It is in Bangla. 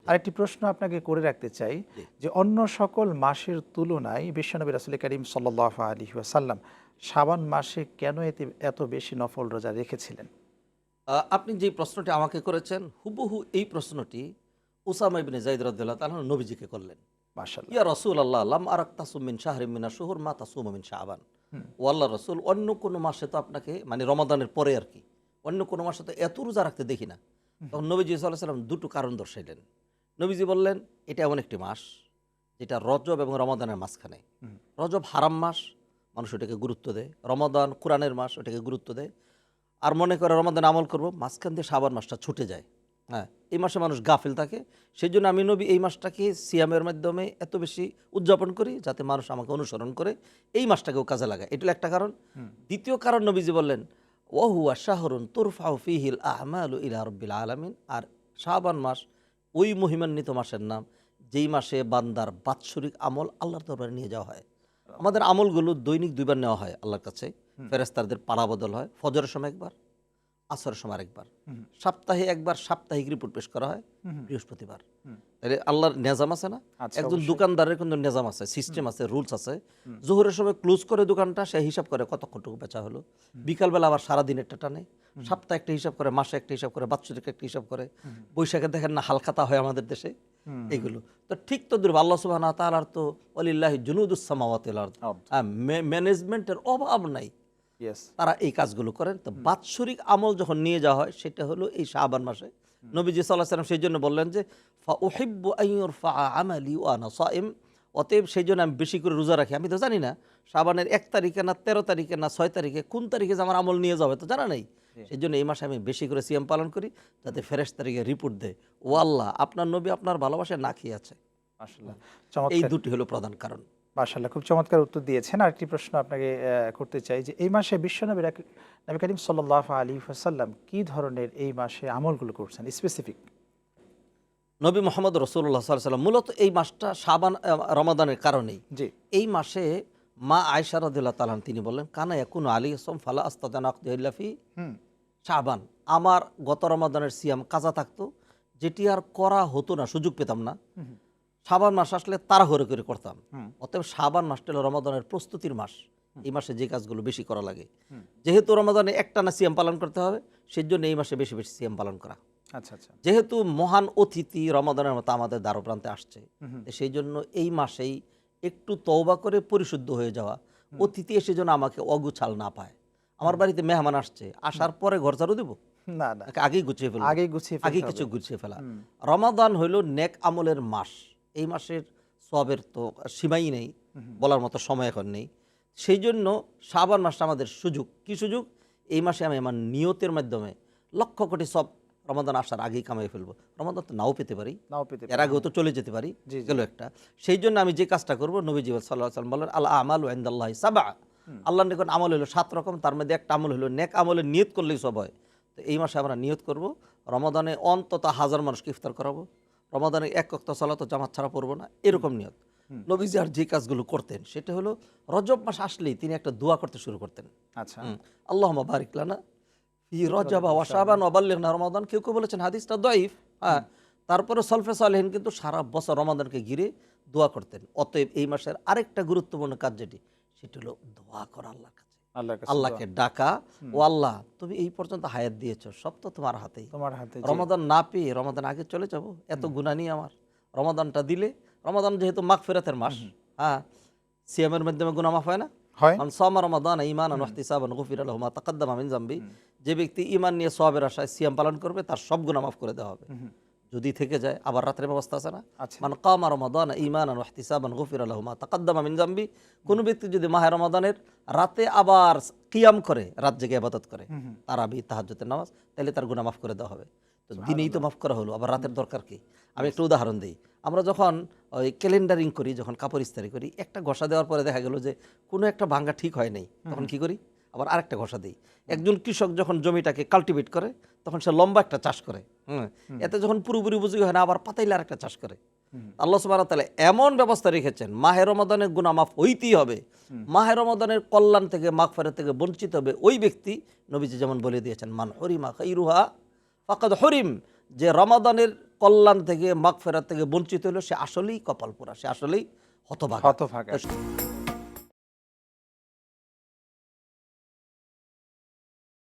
আরেকটি প্রশ্ন আপনাকে করে রাখতে চাই জি। যে অন্য সকল মাসের তুলনায় বিশ্বনবী রাসূল করিম সাল্লাল্লাহু আলাইহি ওয়াসাল্লাম শাবান মাসে কেন এত বেশি নফল রোজা রেখেছিলেন? আপনি যে প্রশ্নটি আমাকে করেছেন হুবহু এই প্রশ্নটি উসামা ইবনে যায়েদ রাদিয়াল্লাহু তাআলা নবীজিকে করলেন। মাশাআল্লাহ। ইয়া রাসূলাল্লাহ লাম আরাক তাসুম মিন শাহরিন মিনাশ শুহুর মা তাসুমু মিন শাবান। হুম, ও আল্লাহর রাসূল, অন্য কোনো মাসে তো আপনাকে, মানে রমাদানের পরে আর কি, অন্য কোনো মাসে তো এত রোজা রাখতে দেখি না। হুম, তখন নবীজি সাল্লাল্লাহু আলাইহি ওয়াসাল্লাম দুটো কারণ দর্শাইলেন। নবীজি বললেন, এটা এমন একটি মাস যেটা রজব এবং রমাদানের মাঝখানে। হুম, রজব হারাম মাস, মানুষ ওটাকে গুরুত্ব দেয়। রমাদান কোরআনের মাস, ওটাকে গুরুত্ব দেয়। আর মনে করে রমাদান আমল করব, মাঝখান দিয়ে শাবান মাসটা ছুটে যায়। হ্যাঁ, এই মাসে মানুষ গাফিল থাকে। সেই জন্য আমি নবী এই মাসটাকে সিয়ামের মাধ্যমে এত বেশি উদযাপন করি, যাতে মানুষ আমাকে অনুসরণ করে এই মাসটাকেও কাজে লাগায়। এটা একটা কারণ। হুম। দ্বিতীয় কারণ, নবীজি বললেন, ওয়াহুয়া শাহরুন তুরফাউ ফিহিল আমালু ইলা রাব্বিল আলামিন। আর শাবান মাস ওই মহিমান্বিত মাসের নাম, যেই মাসে বান্দার বাৎসরিক আমল আল্লাহর দরবারে নিয়ে যাওয়া হয়। আমাদের আমলগুলো দৈনিক দুইবার নেওয়া হয় আল্লাহর কাছে। হুম, ফেরেশতাদের পালা বদল হয়, ফজরের সময় একবার, আসরের সময় আরেকবার। হুম, সপ্তাহে একবার সাপ্তাহিক রিপোর্ট পেশ করা হয় হুম, হুম, বৃহস্পতিবার। হুম। তাহলে আল্লাহর নেজাম আছে না? আচ্ছা, একজন অবশ্যই। দোকানদারের কিন্তু নেজাম আছে, হুম, সিস্টেম আছে, রুলস আছে। হুম, জোহরের সময় ক্লোজ করে দোকানটা, সে হিসাব করে কতক্ষণটুকু বেচা হলো। হুম, বিকালবেলা আবার সারাদিন একটা টানে। হুম, সপ্তাহে একটা হিসাব করে, মাসে একটা হিসাব করে, বাৎসরিক একটা হিসাব করে। হুম, বৈশাখে দেখেন না হালখাতা হয় আমাদের দেশে, হুম, এগুলো। তো ঠিক তদ্রুপ আল্লাহ সুবহানাহু ওয়া তাআলার তো ওয়ালিল্লাহি জুনুদুস সামাওয়াতি ওয়াল আরদ, আব ম্যানেজমেন্টের অভাব নাই। ইয়েস। তারা এই কাজগুলো করেন। তো হুম, বাৎসরিক আমল যখন নিয়ে যাওয়া হয়, সেটা হলো এই শাবান মাসে। হুম, নবীজি সাল্লাল্লাহু আলাইহি ওয়াসাল্লাম সেই জন্য বললেন যে, ফা উহিব্বু আন ইউরফা আমালি ওয়া আনা সাইম। অতএব সেই জন্য আমি বেশি করে রোজা রাখি। আমি তো জানি না শাবানের ১ তারিখে না ১৩ তারিখে না ৬ তারিখে, কোন তারিখে যে আমার আমল নিয়ে যাবে তো জানা নেই। জি, সেই জন্য এই মাসে আমি বেশি করে সিয়াম পালন করি, যাতে ফেরেশতাদেরকে রিপোর্ট দেয়, ও আল্লাহ, আপনার নবী আপনার ভালোবাসায় না খেয়ে আছে। মাশাআল্লাহ। এই চমৎকার! দুটি হলো প্রধান কারণ। মাশাআল্লাহ, খুব চমৎকার উত্তর দিয়েছেন। আরেকটি প্রশ্ন আপনাকে করতে চাই যে এই মাসে বিশ্বনবী নবী করিম সাল্লাল্লাহু আলাইহি ওয়াসাল্লাম কি ধরনের এই মাসে আমলগুলো করছেন স্পেসিফিক? নবী মোহাম্মদ রাসূলুল্লাহ সাল্লাল্লাহু আলাইহি ওয়াসাল্লাম, মূলত এই মাসটা শাবান রমাদানের কারণেই। জি। এই মাসে মা আয়েশা রাদিয়াল্লাহু তাআলা তিনি বললেন, কানা ইয়াকুনু আলাইহি সাওম ফালা আস্তাতিউ আন আকদিয়া ইল্লা ফি হুম, শাবান। আমার গত রমাদানের সিয়াম কাজা থাকতো, যেটি আর করা হতো না, সুযোগ পেতাম না। হুম, শাবান মাস আসলে তাড়াহুড়ো করে করতাম। হুম, অতএব শাবান মাসটা হলো রমাদানের প্রস্তুতির মাস। হুম, এই মাসে যে কাজগুলো বেশি করা লাগে, হুম। যেহেতু রমাদানে একটানা সিয়াম পালন করতে হবে, সেজন্য এই মাসে বেশি বেশি সিয়াম পালন করা। আচ্ছা, আচ্ছা। যেহেতু মহান অতিথি রমাদানের মতো আমাদের দ্বারপ্রান্তে আসছে, হুম, হুম, সেই জন্য এই মাসেই একটু তওবা করে পরিশুদ্ধ হয়ে যাওয়া, হুম, অতিথি এসে যেন আমাকে অগুছাল না পায়। আমার হুম, বাড়িতে মেহমান আসছে, হুম। আসার পরে ঘর ঝাড়ু দেবো না, না। নাকি আগেই গুছিয়ে ফেলবো? আগেই গুছিয়ে আগে ফেলতে কিছু হবে। গুছিয়ে ফেলা। হুম, রমাদান হইল নেক আমলের মাস। এই মাসের সওয়াবের তো সীমাই নেই, হুম, হুম। বলার মতো সময় এখন নেই। সেই জন্য শাবান মাসটা আমাদের সুযোগ। কি সুযোগ? এই মাসে আমি আমার নিয়তের মাধ্যমে লক্ষ কোটি সব রমাদান আসার আগেই কামাই ফেলবো। রমাদান তো নাও পেতে পারি, নাও পেতে এর পারে। আগেও তো চলে যেতে পারি, জি, জি। গেল একটা। সেই জন্য আমি যে কাজটা করবো, নবীজি সাল্লাল্লাহু আলাইহি ওয়াসাল্লাম বলেন, আল আমালু ইনদাল্লাহি সাবআ। হুম, আল্লাহর নিকট আমল হলো ৭ রকম, তার মধ্যে একটা আমল হলো নেক আমলের নিয়ত করলেই সব হয়। তো এই মাসে আমরা নিয়ত করব, রমাদানে অন্তত ১০০০ মানুষকে ইফতার করাবো, রমাদানে ১ ওয়াক্ত সালাত ও জামাত ছাড়া পড়বো না, হুম, এরকম নিয়ত। হুম। নবীজি আর যে কাজগুলো করতেন, সেটা হলো রজব মাস আসলেই তিনি একটা দোয়া করতে শুরু করতেন। আচ্ছা। আল্লাহুম্মা বারিক লানা ফি ফি রজব রজব ওয়া ওয়া শাবান। শাবান ওয়া বাল্লিগনা রমাদান। কেউ কেউ বলেছেন হাদিসটা দঈফ। হ্যাঁ, হুম, তারপরে সলফে সালেহিন কিন্তু সারা বছর রমাদানকে ঘিরে দোয়া করতেন। অতএব এই মাসের আরেকটা গুরুত্বপূর্ণ কাজ যেটি, সেটি হলো দোয়া করা আল্লাহর কাছে, আল্লাহর কাছে দোয়া। আল্লাহকে ডাকা। হুম, ও আল্লাহ, তুমি এই পর্যন্ত হায়াত দিয়েছো, সব তো তোমার হাতেই। তোমার হাতে। জি। রমাদান না পেয়ে রমাদান আগে চলে যাব, এত হুম, গুনাহ নিয়ে আমার। রমাদানটা দিলে, রমাদান যেহেতু মাগফিরাতের হুম, মাস, হুম। হ্যাঁ, সিয়ামের মাধ্যমে গুনাহ মাফ হয় না? হয়? মান সামা রমাদান ঈমানান ওয়া হুম, ইহতিসাবান গুফিরা লাহু মা তাকাদ্দামা মিন যামবি। হুম, যে ব্যক্তি ঈমান নিয়ে সওয়াবের আশায় সিয়াম পালন করবে, তার সব গুনাহ মাফ করে দেওয়া হবে। হুম, হুম। যদি থেকে যায়, আবার রাতের ব্যবস্থা আছে না? আচ্ছা। মান কামা রমাদান ঈমানান ওয়া ইহতিসাবান গুফিরা লাহু মা তাকাদ্দামা মিন যামবি। কোন ব্যক্তি যদি মাহে রমাদানের রাতে আবার কিয়াম করে, রাত জেগে ইবাদত করে, হুম, হুম। তারাবি তাহাজ্জুদের নামাজ, তাহলে তার গুনাহ মাফ করে দেওয়া হবে। তো দিনেই তো সুবহানাল্লাহ। মাফ করা হলো, আবার হুম, রাতের দরকার কি? আমি ইয়েস। একটা উদাহরণ দেই। আমরা যখন ওই ক্যালেন্ডারিং করি, যখন কাপড় ইস্ত্রি করি, একটা ঘষা দেওয়ার পরে দেখা গেল যে কোনো একটা ভাঙ্গা ঠিক হয় নাই, হুম, তখন হুম, কি করি? আবার আরেকটা ঘষা দেই। হুম, একজন কৃষক যখন জমিটাকে কাল্টিভেট করে, তখন সে লম্বা একটা চাষ করে। হুম, হুম, এতে যখন পুরোপুরি বুঝি হয় না, আবার পাতাইলে আরেকটা চাষ করে। হুম, আল্লাহ সুবহানাহু ওয়া তাআলা এমন ব্যবস্থা রেখেছেন, মাহে রমাদানের গুনাহ মাফ হইতেই হবে। হুম। মাহে রমাদানের কল্যাণ থেকে, মাগফিরাত থেকে বঞ্চিত হবে ওই ব্যক্তি। নবীজি যেমন বলে দিয়েছেন, মান হুরিমা খাইরুহা ফাকাদ হুরিম। যে রমাদানের কল্যাণ থেকে মাগফিরাত থেকে বঞ্চিত হলো, সে আসলেই কপাল পোড়া, সে আসলেই হতভাগা। হতভাগা।